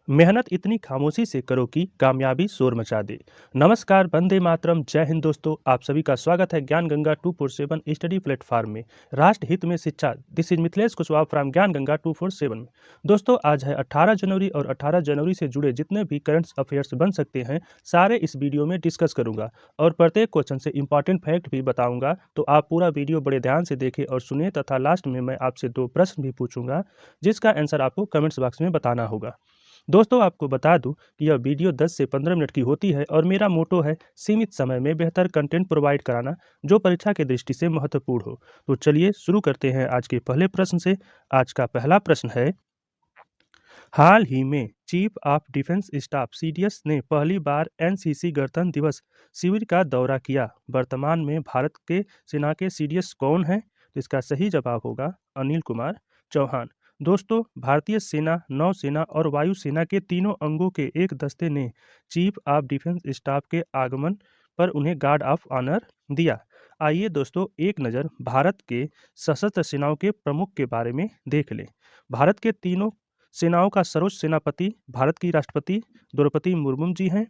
मेहनत इतनी खामोशी से करो कि कामयाबी शोर मचा दे। नमस्कार, वंदे मातरम, जय हिंद दोस्तों। आप सभी का स्वागत है ज्ञान गंगा 247 स्टडी प्लेटफॉर्म में। राष्ट्र हित में शिक्षा। This is Mithilesh Kushwaha from ज्ञान गंगा 247 में। दोस्तों, आज है 18 जनवरी और 18 जनवरी से जुड़े जितने भी करंट अफेयर्स बन सकते हैं सारे इस वीडियो में डिस्कस करूंगा और प्रत्येक क्वेश्चन से इंपॉर्टेंट फैक्ट भी बताऊंगा। तो आप पूरा वीडियो बड़े ध्यान से देखें और सुने तथा लास्ट में मैं आपसे 2 प्रश्न भी पूछूंगा जिसका आंसर आपको कमेंट्स बॉक्स में बताना होगा। दोस्तों, आपको बता दूं कि यह वीडियो 10 से 15 मिनट की होती है और मेरा मोटो है सीमित समय में बेहतर कंटेंट प्रोवाइड कराना जो परीक्षा की दृष्टि से महत्वपूर्ण हो। तो चलिए शुरू करते हैं आज के पहले प्रश्न से। आज का पहला प्रश्न है, हाल ही में chief of defence staff CDS ने पहली बार एनसीसी गणतंत्र दिवस शिविर का दौरा किया। वर्तमान में भारत के सेना के सीडीएस कौन है? तो इसका सही जवाब होगा अनिल कुमार चौहान। दोस्तों, भारतीय सेना, नौसेना और वायुसेना के तीनों अंगों के एक दस्ते ने चीफ ऑफ डिफेंस स्टाफ के आगमन पर उन्हें गार्ड ऑफ ऑनर दिया। आइए दोस्तों, एक नज़र भारत के सशस्त्र सेनाओं के प्रमुख के बारे में देख लें। भारत के तीनों सेनाओं का सर्वोच्च सेनापति भारत की राष्ट्रपति द्रौपदी मुर्मू जी हैं।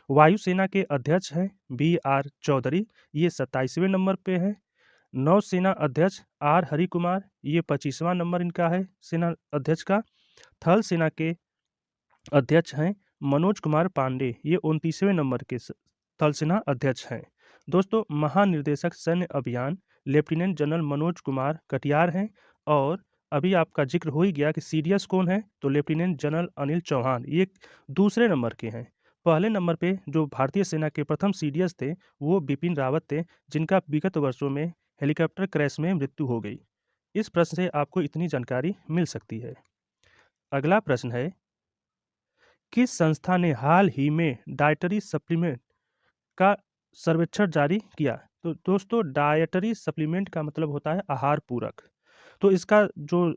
वायुसेना के अध्यक्ष हैं बी आर चौधरी, ये 27वें नंबर पे है। नौसेना अध्यक्ष आर हरि कुमार, ये 25वां नंबर इनका है सेना अध्यक्ष का। थल सेना के अध्यक्ष हैं मनोज कुमार पांडे, ये 29वें नंबर के थल सेना अध्यक्ष हैं। दोस्तों, महानिर्देशक सैन्य अभियान लेफ्टिनेंट जनरल मनोज कुमार कटियार हैं। और अभी आपका जिक्र हो ही गया कि सीडीएस कौन है, तो लेफ्टिनेंट जनरल अनिल चौहान, ये दूसरे नंबर के हैं। पहले नंबर पे जो भारतीय सेना के प्रथम सीडीएस थे वो बिपिन रावत थे, जिनका विगत वर्षों में हेलीकॉप्टर क्रैश में मृत्यु हो गई। इस प्रश्न से आपको इतनी जानकारी मिल सकती है। अगला प्रश्न है, किस संस्था ने हाल ही में डाइटरी सप्लीमेंट का सर्वेक्षण जारी किया? तो दोस्तों, डाइटरी सप्लीमेंट का मतलब होता है आहार पूरक। तो इसका जो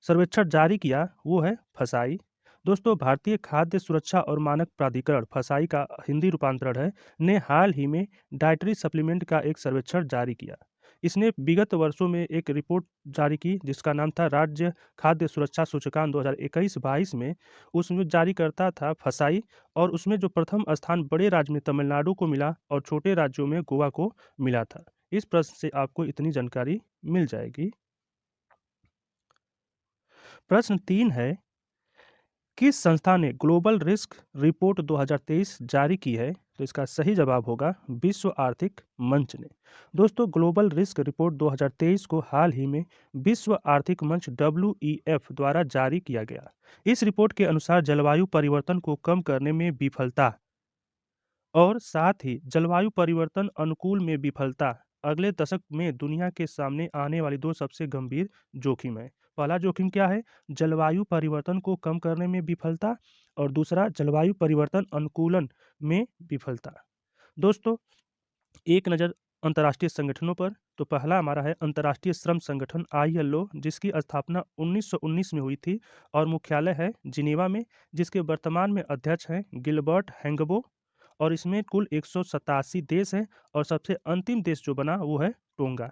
सर्वेक्षण जारी किया वो है फसाई। दोस्तों, भारतीय खाद्य सुरक्षा और मानक प्राधिकरण, फसाई का हिंदी रूपांतरण है, ने हाल ही में डाइटरी सप्लीमेंट का एक सर्वेक्षण जारी किया। इसने विगत वर्षों में एक रिपोर्ट जारी की जिसका नाम था राज्य खाद्य सुरक्षा सूचकांक 2021-22 में। उसमें जारीकर्ता था फसाई और उसमें जो प्रथम स्थान बड़े राज्य में तमिलनाडु को मिला और छोटे राज्यों में गोवा को मिला था। इस प्रश्न से आपको इतनी जानकारी मिल जाएगी। प्रश्न 3 है, किस संस्था ने ग्लोबल रिस्क रिपोर्ट 2023 जारी की है? तो इसका सही जवाब होगा विश्व आर्थिक मंच ने। दोस्तों, ग्लोबल रिस्क रिपोर्ट 2023 को हाल ही में विश्व आर्थिक मंच WEF द्वारा जारी किया गया। इस रिपोर्ट के अनुसार जलवायु परिवर्तन को कम करने में विफलता और साथ ही जलवायु परिवर्तन अनुकूल में विफलता अगले दशक में दुनिया के सामने आने वाली 2 सबसे गंभीर जोखिम है। पहला जोखिम क्या है? जलवायु परिवर्तन को कम करने में विफलता और दूसरा जलवायु परिवर्तन अनुकूलन में विफलता। दोस्तों, एक नज़र अंतर्राष्ट्रीय संगठनों पर, तो पहला हमारा है अंतर्राष्ट्रीय श्रम संगठन ILO, जिसकी स्थापना 1919 में हुई थी और मुख्यालय है जिनेवा में, जिसके वर्तमान में अध्यक्ष हैं गिलबर्ट हैंगबो। और इसमें कुल 187 देश हैं और सबसे अंतिम देश जो बना वो है टोंगा।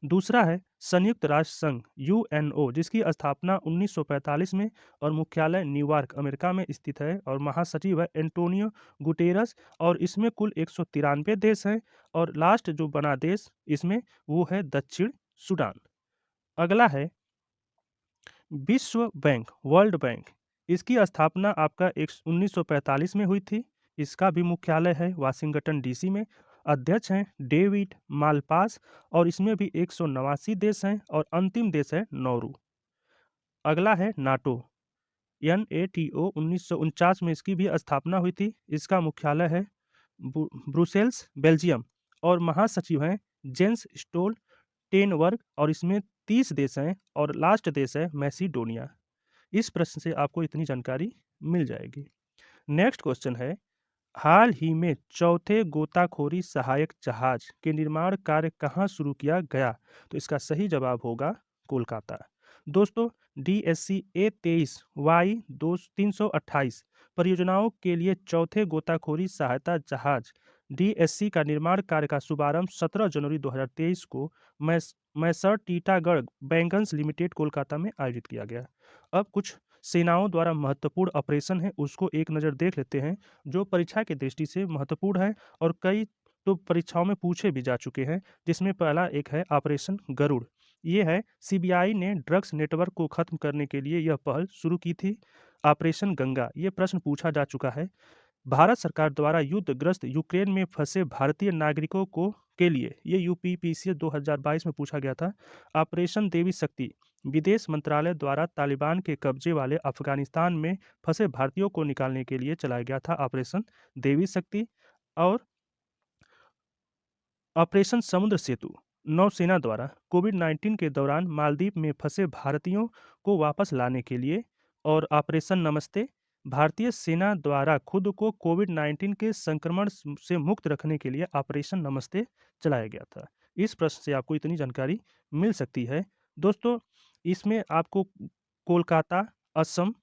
दूसरा है संयुक्त राष्ट्र संघ UNO, जिसकी स्थापना 1945 में और मुख्यालय न्यूयॉर्क अमेरिका में स्थित है और महासचिव है एंटोनियो गुटेरस और इसमें कुल 193 देश हैं। और लास्ट जो बना देश इसमें वो है दक्षिण सूडान। अगला है विश्व बैंक, वर्ल्ड बैंक। इसकी स्थापना आपका 1945 में हुई थी। इसका भी मुख्यालय है वाशिंगटन DC में। अध्यक्ष हैं डेविड मालपास और इसमें भी 189 देश हैं और अंतिम देश है नौरू। अगला है नाटो, NATO, 1949 में इसकी भी स्थापना हुई थी। इसका मुख्यालय है ब्रुसेल्स, बेल्जियम और महासचिव हैं जेंस स्टोल्टेनबर्ग और इसमें 30 देश हैं और लास्ट देश है मैसिडोनिया। इस प्रश्न से आपको इतनी जानकारी मिल जाएगी। नेक्स्ट क्वेश्चन है, हाल ही में चौथे गोताखोरी सहायक जहाज के निर्माण कार्य कहाँ शुरू किया गया? तो इसका सही जवाब होगा कोलकाता। दोस्तों, DSC A23 Y 328 परियोजनाओं के लिए चौथे गोताखोरी सहायता जहाज DSC का निर्माण कार्य का शुभारंभ 17 जनवरी 2023 को मैसर टीटागढ़ बैंगन्स लिमिटेड कोलकाता में आयोजित किया गया। अब कुछ सेनाओं द्वारा महत्वपूर्ण ऑपरेशन है उसको एक नज़र देख लेते हैं, जो परीक्षा की दृष्टि से महत्वपूर्ण है और कई तो परीक्षाओं में पूछे भी जा चुके हैं, जिसमें पहला एक है ऑपरेशन गरुड़। ये है सीबीआई ने ड्रग्स नेटवर्क को खत्म करने के लिए यह पहल शुरू की थी। ऑपरेशन गंगा, ये प्रश्न पूछा जा चुका है। भारत सरकार द्वारा युद्धग्रस्त यूक्रेन में फंसे भारतीय नागरिकों को के लिए ये यूपीपीसीएस 2022 में पूछा गया था। ऑपरेशन देवी शक्ति, विदेश मंत्रालय द्वारा तालिबान के कब्जे वाले अफगानिस्तान में फंसे भारतीयों को निकालने के लिए चलाया गया था ऑपरेशन देवी शक्ति। और ऑपरेशन समुद्र सेतु, नौसेना द्वारा कोविड-19 के दौरान मालदीव में फंसे भारतीयों को वापस लाने के लिए। और ऑपरेशन नमस्ते, भारतीय सेना द्वारा खुद को कोविड-19 के संक्रमण से मुक्त रखने के लिए ऑपरेशन नमस्ते चलाया गया था। इस प्रश्न से आपको इतनी जानकारी मिल सकती है। दोस्तों, इसमें आपको कोलकाता, असम,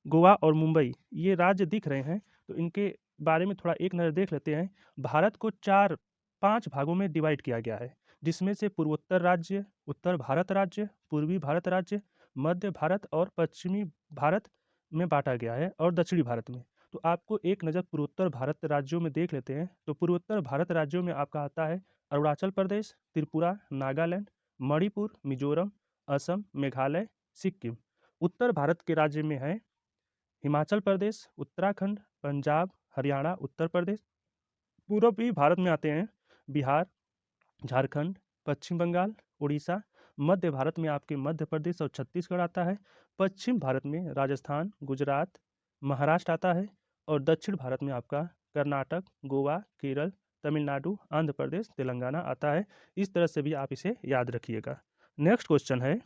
गोवा और मुंबई ये राज्य दिख रहे हैं, तो इनके बारे में थोड़ा एक नज़र देख लेते हैं। भारत को 5 भागों में डिवाइड किया गया है, जिसमें से पूर्वोत्तर राज्य, उत्तर भारत राज्य, पूर्वी भारत राज्य, मध्य भारत और पश्चिमी भारत में बांटा गया है और दक्षिणी भारत में। तो आपको एक नज़र पूर्वोत्तर भारत राज्यों में देख लेते हैं। तो पूर्वोत्तर भारत राज्यों में आपका आता है अरुणाचल प्रदेश, त्रिपुरा, नागालैंड, मणिपुर, मिजोरम, असम, मेघालय, सिक्किम। उत्तर भारत के राज्य में है हिमाचल प्रदेश, उत्तराखंड, पंजाब, हरियाणा, उत्तर प्रदेश। पूर्वी भारत में आते हैं बिहार, झारखंड, पश्चिम बंगाल, उड़ीसा। मध्य भारत में आपके मध्य प्रदेश और छत्तीसगढ़ आता है। पश्चिम भारत में राजस्थान, गुजरात, महाराष्ट्र आता है। और दक्षिण भारत में आपका कर्नाटक, गोवा, केरल, तमिलनाडु, आंध्र प्रदेश, तेलंगाना आता है। इस तरह से भी आप इसे याद रखिएगा। नेक्स्ट क्वेश्चन है,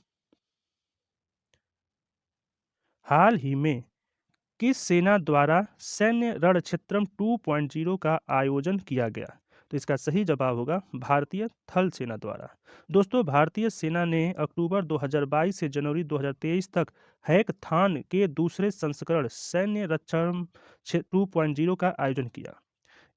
हाल ही में किस सेना द्वारा सैन्य रणक्षेत्रम 2.0 का आयोजन किया गया? तो इसका सही जवाब होगा भारतीय थल सेना द्वारा। दोस्तों, भारतीय सेना ने अक्टूबर 2022 से जनवरी 2023 तक हैकथॉन के दूसरे संस्करण सैन्य रणक्षेत्रम 2.0 का आयोजन किया।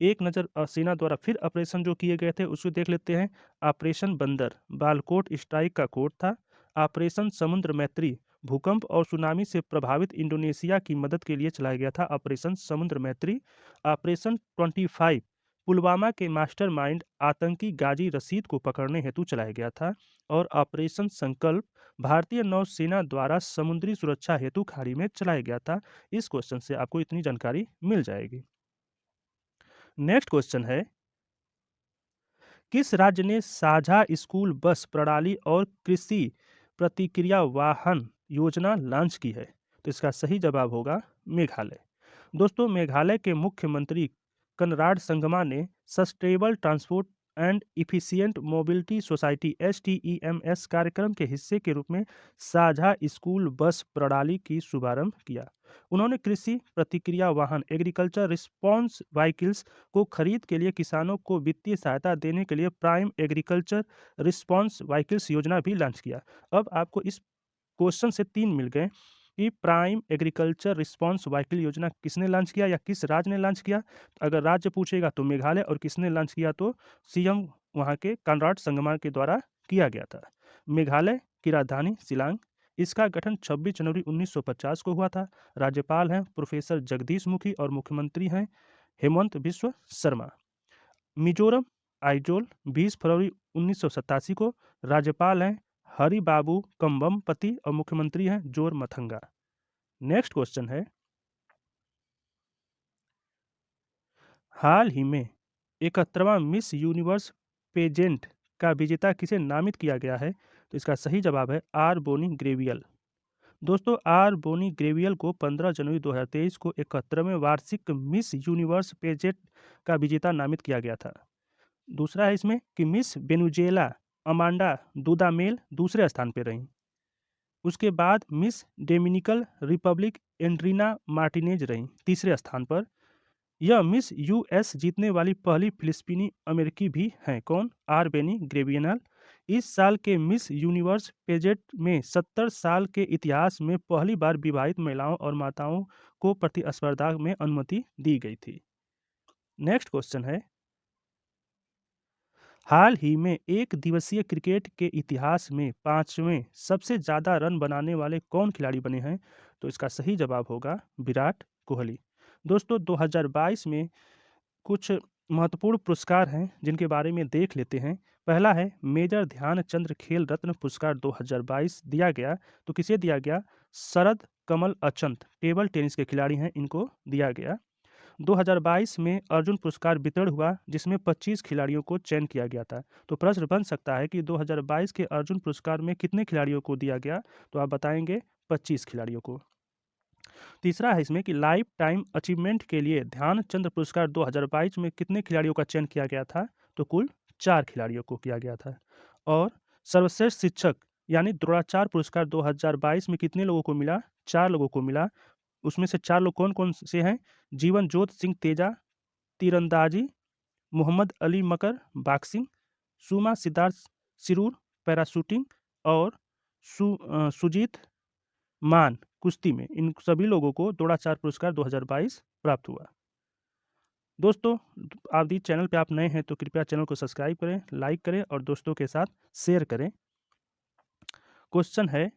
एक नज़र सेना द्वारा फिर ऑपरेशन जो किए गए थे उसको देख लेते हैं। ऑपरेशन बंदर बालकोट स्ट्राइक का कोड था। ऑपरेशन समुद्र मैत्री, भूकंप और सुनामी से प्रभावित इंडोनेशिया की मदद के लिए चलाया गया था ऑपरेशन समुद्र मैत्री। ऑपरेशन 25 पुलवामा के मास्टरमाइंड आतंकी गाजी रशीद को पकड़ने हेतु चलाया गया था। और ऑपरेशन संकल्प भारतीय नौसेना द्वारा समुद्री सुरक्षा हेतु खाड़ी में चलाया गया था। इस क्वेश्चन से आपको इतनी जानकारी मिल जाएगी। नेक्स्ट क्वेश्चन है, किस राज्य ने साझा स्कूल बस प्रणाली और कृषि प्रतिक्रिया वाहन योजना लॉन्च की है? तो इसका सही जवाब होगा मेघालय। दोस्तों, मेघालय के मुख्यमंत्री कनराड संगमा ने sustainable transport and efficient mobility society STEMS कार्यक्रम के हिस्से के रूप में साझा स्कूल बस प्रणाली की शुभारंभ किया। उन्होंने कृषि प्रतिक्रिया वाहन एग्रीकल्चर रिस्पॉन्स व्हीकल्स को खरीद के लिए किसानों को वित्तीय सहायता देने के लिए प्राइम एग्रीकल्चर रिस्पॉन्स व्हीकल्स योजना भी लॉन्च किया। अब आपको इस क्वेश्चन से 3 मिल गए कि प्राइम एग्रीकल्चर रिस्पॉन्स व्हीकल योजना किसने लॉन्च किया या किस राज्य ने लॉन्च किया। अगर राज्य पूछेगा तो मेघालय, और किसने लॉन्च किया तो सीएम वहाँ के कॉनराड संगमा के द्वारा किया गया था। मेघालय की राजधानी शिलांग। इसका गठन 26 जनवरी 1950 को हुआ था। राज्यपाल हैं प्रोफेसर जगदीश मुखी और मुख्यमंत्री हैं हेमंत बिश्व शर्मा। मिजोरम आइजोल 20 फरवरी 1987 को। राज्यपाल हैं हरिबाबू कम्बमपति और मुख्यमंत्री हैं जोर मथंगा। नेक्स्ट क्वेश्चन है, हाल ही में 71वां मिस यूनिवर्स पेजेंट का विजेता किसे नामित किया गया है? तो इसका सही जवाब है आर बोनी ग्रेवियल। दोस्तों, आर बोनी ग्रेवियल को 15 जनवरी 2023 को 71वें वार्षिक मिस यूनिवर्स पेजेंट का विजेता नामित किया गया था। दूसरा है इसमें कि मिस वेनेजुएला अमांडा दूदामेल दूसरे स्थान पर रहीं। उसके बाद मिस डोमिनिकन रिपब्लिक एंड्रीना मार्टिनेज रहीं तीसरे स्थान पर। यह मिस यूएस जीतने वाली पहली फिलिस्तीनी अमेरिकी भी हैं। कौन? आर बेनी ग्रेवियनल। इस साल के मिस यूनिवर्स पेजेंट में 70 साल के इतिहास में पहली बार विवाहित महिलाओं और माताओं को प्रतिस्पर्धा में अनुमति दी गई थी। नेक्स्ट क्वेश्चन है, हाल ही में एक दिवसीय क्रिकेट के इतिहास में 5वें सबसे ज़्यादा रन बनाने वाले कौन खिलाड़ी बने हैं? तो इसका सही जवाब होगा विराट कोहली। दोस्तों 2022 में कुछ महत्वपूर्ण पुरस्कार हैं जिनके बारे में देख लेते हैं। पहला है मेजर ध्यानचंद्र खेल रत्न पुरस्कार 2022 दिया गया। तो किसे दिया गया? शरद कमल अचंत, टेबल टेनिस के खिलाड़ी हैं, इनको दिया गया। 2022 में अर्जुन पुरस्कार वितरण हुआ जिसमें 25 खिलाड़ियों को चयन किया गया था। तो प्रश्न बन सकता है कि 2022 के अर्जुन पुरस्कार में कितने खिलाड़ियों को दिया गया? तो आप बताएंगे 25 खिलाड़ियों को। तीसरा है इसमें कि लाइफ टाइम अचीवमेंट के लिए ध्यानचंद पुरस्कार 2022 में कितने खिलाड़ियों का चयन किया गया था? तो कुल 4 खिलाड़ियों को किया गया था। और सर्वश्रेष्ठ शिक्षक यानी द्रोणाचार्य पुरस्कार 2022 में कितने लोगों को मिला? 4 लोगों को मिला। उसमें से 4 लोग कौन-कौन से हैं? जीवनजोत सिंह तेजा तीरंदाजी, मोहम्मद अली मकर बॉक्सिंग, सुमा सिद्धार्थ सिरूर पैराशूटिंग और सुजीत मान कुश्ती में। इन सभी लोगों को द्रोणाचार्य पुरस्कार 2022 प्राप्त हुआ। दोस्तों आप यदि चैनल पे आप नए हैं तो कृपया चैनल को सब्सक्राइब करें, लाइक करें और दोस्तों के साथ शेयर करें। क्वेश्चन है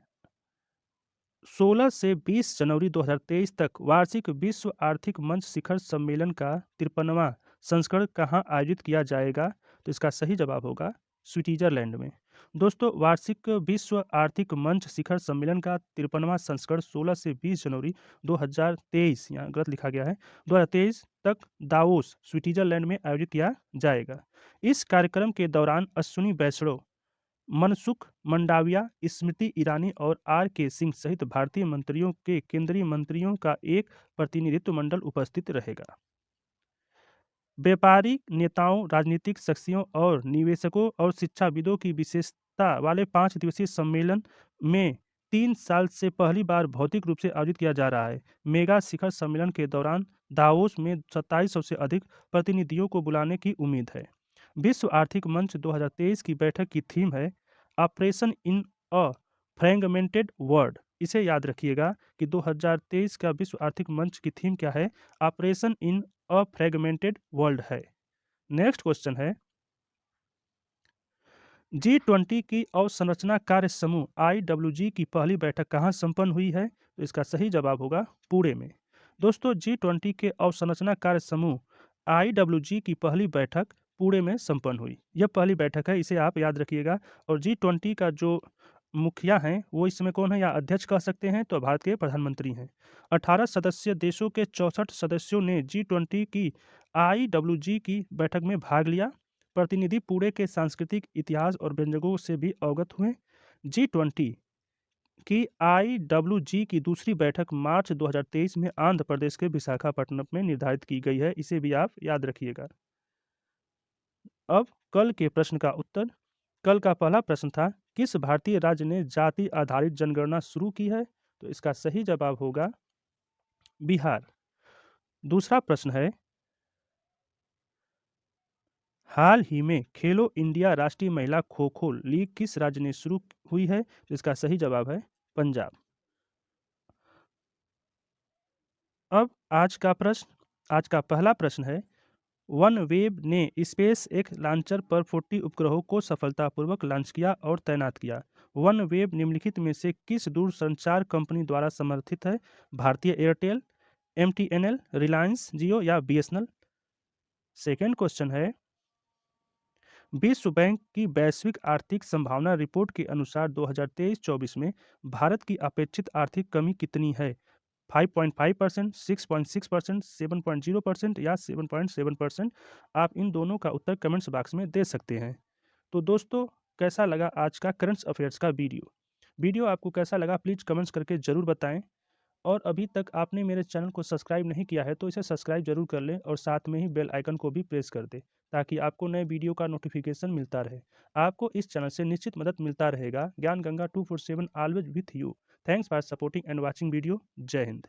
16 से 20 जनवरी 2023 तक वार्षिक विश्व आर्थिक मंच शिखर सम्मेलन का 53वां संस्करण कहाँ आयोजित किया जाएगा? तो इसका सही जवाब होगा स्विट्जरलैंड में। दोस्तों वार्षिक विश्व आर्थिक मंच शिखर सम्मेलन का 53वां संस्करण 16 से 20 जनवरी 2023, यहाँ गलत लिखा गया है, 2023 तक दावोस स्विट्जरलैंड में आयोजित किया जाएगा। इस कार्यक्रम के दौरान अश्विनी वैष्णव, मनसुख मंडाविया, स्मृति ईरानी और आर के सिंह सहित भारतीय मंत्रियों के केंद्रीय मंत्रियों का एक प्रतिनिधित्व मंडल उपस्थित रहेगा। व्यापारिक नेताओं, राजनीतिक शख्सियों और निवेशकों और शिक्षाविदों की विशेषता वाले 5 दिवसीय सम्मेलन में 3 साल से पहली बार भौतिक रूप से आयोजित किया जा रहा है। मेगा शिखर सम्मेलन के दौरान दावोस में 2700 से अधिक प्रतिनिधियों को बुलाने की उम्मीद है। विश्व आर्थिक मंच 2023 की बैठक की थीम है operation in a fragmented world. इसे याद रखिएगा कि 2023 का विश्व आर्थिक मंच की थीम क्या है? Operation in a fragmented world है। नेक्स्ट क्वेश्चन है G20 की अवसंरचना कार्य समूह IWG की पहली बैठक कहाँ संपन्न हुई है? तो इसका सही जवाब होगा पुणे में। दोस्तों G20 के अवसंरचना कार्य समूह IWG की पहली बैठक पुणे में संपन्न हुई। यह पहली बैठक है, इसे आप याद रखिएगा। और G20 का जो मुखिया हैं वो इस समय कौन है या अध्यक्ष कह सकते हैं? तो भारत के प्रधानमंत्री हैं। 18 सदस्य देशों के 64 सदस्यों ने G20 की IWG की बैठक में भाग लिया। प्रतिनिधि पुणे के सांस्कृतिक इतिहास और व्यंजनों से भी अवगत हुए। G20 की IWG की दूसरी बैठक मार्च 2023 में आंध्र प्रदेश के विशाखापट्टनम में निर्धारित की गई है। इसे भी आप याद रखिएगा। अब कल के प्रश्न का उत्तर। कल का पहला प्रश्न था किस भारतीय राज्य ने जाति आधारित जनगणना शुरू की है? तो इसका सही जवाब होगा बिहार। दूसरा प्रश्न है हाल ही में खेलो इंडिया राष्ट्रीय महिला खो खो लीग किस राज्य ने शुरू हुई है? तो इसका सही जवाब है पंजाब। अब आज का पहला प्रश्न है वनवेव ने स्पेस एक्स लॉन्चर पर 40 उपग्रहों को सफलतापूर्वक लॉन्च किया और तैनात किया। वनवेव निम्नलिखित में से किस दूरसंचार कंपनी द्वारा समर्थित है? भारतीय एयरटेल, MTNL, रिलायंस जियो या BSNL? सेकेंड क्वेश्चन है विश्व बैंक की वैश्विक आर्थिक संभावना रिपोर्ट के अनुसार 2023-24 में भारत की अपेक्षित आर्थिक कमी कितनी है? 5.5%, 6.6%, 7.0% या 7.7%? आप इन दोनों का उत्तर कमेंट्स बॉक्स में दे सकते हैं। तो दोस्तों कैसा लगा आज का करंट अफेयर्स का वीडियो आपको कैसा लगा प्लीज़ कमेंट्स करके ज़रूर बताएं। और अभी तक आपने मेरे चैनल को सब्सक्राइब नहीं किया है तो इसे सब्सक्राइब जरूर कर लें और साथ में ही बेल आइकन को भी प्रेस कर दें ताकि आपको नए वीडियो का नोटिफिकेशन मिलता रहे। आपको इस चैनल से निश्चित मदद मिलता रहेगा। ज्ञान Ganga 247 always with you. Thanks for supporting and watching video. जय हिंद।